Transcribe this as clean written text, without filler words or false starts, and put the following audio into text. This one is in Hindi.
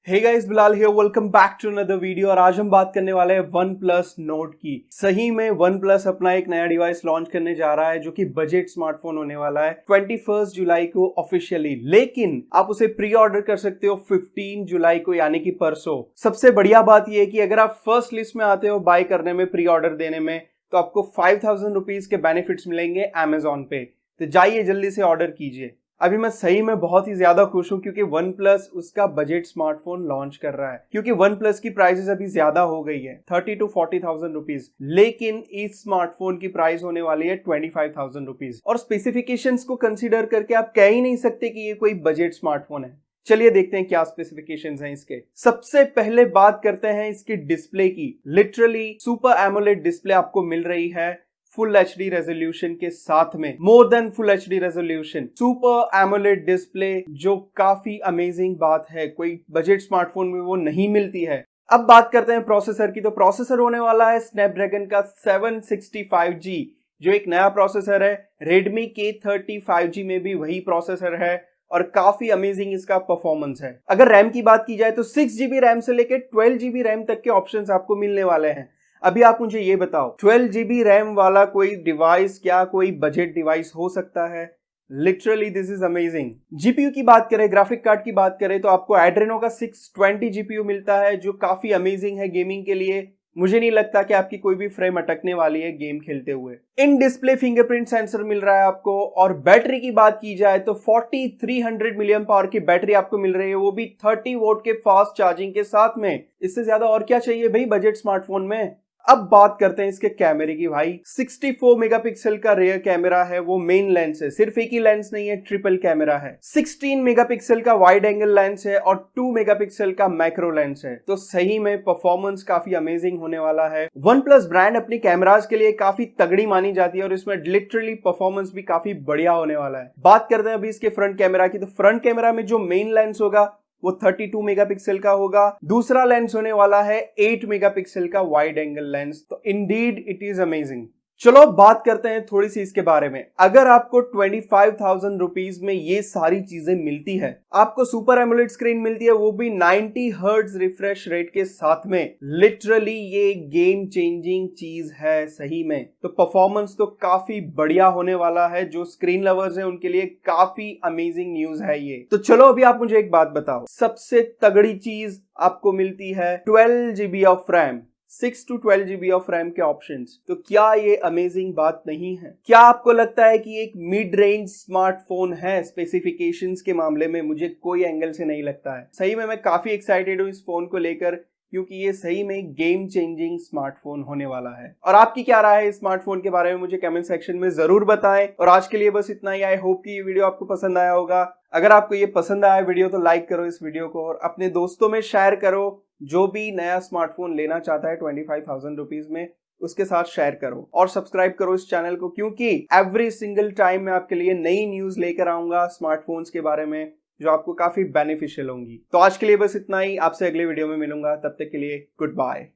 Hey guys, Bilal here, welcome back to another video. और आज हम बात करने वाले हैं वन प्लस नोर्ड की। सही में वन प्लस अपना एक नया डिवाइस लॉन्च करने जा रहा है जो कि बजट स्मार्टफोन होने वाला है 21 जुलाई को ऑफिशियली, लेकिन आप उसे प्री ऑर्डर कर सकते हो 15 जुलाई को, यानी कि परसों। सबसे बढ़िया बात यह है कि अगर आप फर्स्ट लिस्ट में आते हो बाय करने में, प्री ऑर्डर देने में, तो आपको 5000 रुपीज के बेनिफिट्स मिलेंगे अमेजॉन पे। तो जाइए जल्दी से ऑर्डर कीजिए। अभी मैं सही में बहुत ही ज्यादा खुश हूं क्योंकि वन प्लस उसका बजट स्मार्टफोन लॉन्च कर रहा है। क्योंकि वन प्लस की प्राइसेस अभी ज्यादा हो गई है 30 to 40,000 रुपीज, लेकिन इस स्मार्टफोन की प्राइस होने वाली है 25,000 रुपीज। और स्पेसिफिकेशंस को कंसीडर करके आप कह ही नहीं सकते कि ये कोई बजट स्मार्टफोन है। चलिए देखते हैं क्या स्पेसिफिकेशंस हैं इसके। सबसे पहले बात करते हैं इसकी डिस्प्ले की। लिटरली सुपर एमोलेड डिस्प्ले आपको मिल रही है फुल एचडी रेजोल्यूशन के साथ में, more than full HD resolution, super AMOLED display, जो काफी अमेजिंग बात है। कोई बजट स्मार्टफोन में वो नहीं मिलती है। अब बात करते हैं प्रोसेसर की। तो प्रोसेसर होने वाला है स्नैपड्रैगन का 765G, जो एक नया प्रोसेसर है। रेडमी K30 5G में भी वही प्रोसेसर है और काफी अमेजिंग इसका परफॉर्मेंस है। अगर रैम की बात की जाए तो 6GB रैम से लेकर 12GB रैम तक के ऑप्शंस आपको मिलने वाले हैं। अभी आप मुझे ये बताओ, 12GB रैम वाला कोई डिवाइस क्या कोई बजट डिवाइस हो सकता है? Literally this is amazing. GPU की बात करें, ग्राफिक कार्ड की बात करें, तो आपको एड्रेनो का 620 जीपीयू मिलता है जो काफी अमेजिंग है गेमिंग के लिए। मुझे नहीं लगता कि आपकी कोई भी फ्रेम अटकने वाली है गेम खेलते हुए। इन डिस्प्ले फिंगरप्रिंट सेंसर मिल रहा है आपको। और बैटरी की बात की जाए तो 4300 मिलियन पावर की बैटरी आपको मिल रही है, वो भी 30 वोल्ट के फास्ट चार्जिंग के साथ में। इससे ज्यादा और क्या चाहिए भाई बजट स्मार्टफोन में। अब बात करते हैं इसके कैमरे की। भाई 64 मेगापिक्सल का रियर कैमरा है, वो मेन लेंस है, सिर्फ एक ही लेंस नहीं है, ट्रिपल कैमरा है। 16 मेगापिक्सल का वाइड एंगल लेंस है और 2 मेगापिक्सल का मैक्रो लेंस है। तो सही में परफॉर्मेंस काफी अमेजिंग होने वाला है। वन प्लस ब्रांड अपनी कैमराज के लिए काफी तगड़ी मानी जाती है और इसमें लिटरली परफॉर्मेंस भी काफी बढ़िया होने वाला है। बात करते हैं अभी इसके फ्रंट कैमरा की। तो फ्रंट कैमरा में जो मेन लेंस होगा वो 32 मेगापिक्सल का होगा। दूसरा लेंस होने वाला है 8 मेगापिक्सल का वाइड एंगल लेंस। तो इंडीड इट इज अमेजिंग। चलो अब बात करते हैं थोड़ी सी इसके बारे में। अगर आपको 25,000 रुपीज में ये सारी चीजें मिलती है, आपको सुपर एमोलेड स्क्रीन मिलती है, वो भी 90 हर्ट्ज रिफ्रेश रेट के साथ में, लिटरली ये गेम चेंजिंग चीज है सही में। तो परफॉर्मेंस तो काफी बढ़िया होने वाला है। जो स्क्रीन लवर्स हैं उनके लिए काफी अमेजिंग न्यूज है ये। तो चलो अभी आप मुझे एक बात बताओ, सबसे तगड़ी चीज आपको मिलती है 12GB of RAM, 6 to 12GB of RAM के ऑप्शंस। तो क्या ये अमेजिंग बात नहीं है? क्या आपको लगता है कि एक मिड रेंज स्मार्टफोन है स्पेसिफिकेशंस के मामले में? मुझे कोई एंगल से नहीं लगता है। सही में मैं काफी एक्साइटेड हूं इस फोन को लेकर, क्योंकि ये सही में गेम चेंजिंग स्मार्टफोन होने वाला है। और आपकी क्या राय है इस स्मार्टफोन के बारे में, मुझे कमेंट सेक्शन में जरूर बताएं। और आज के लिए बस इतना ही। आई होप कि ये वीडियो आपको पसंद आया होगा। अगर आपको ये पसंद आया वीडियो तो लाइक करो इस वीडियो को और अपने दोस्तों में शेयर करो। जो भी नया स्मार्टफोन लेना चाहता है 25,000 रुपीज में, उसके साथ शेयर करो और सब्सक्राइब करो इस चैनल को, क्योंकि एवरी सिंगल टाइम मैं आपके लिए नई न्यूज लेकर आऊंगा स्मार्टफोन्स के बारे में जो आपको काफी बेनिफिशियल होंगी। तो आज के लिए बस इतना ही। आपसे अगले वीडियो में मिलूंगा, तब तक के लिए गुड बाय।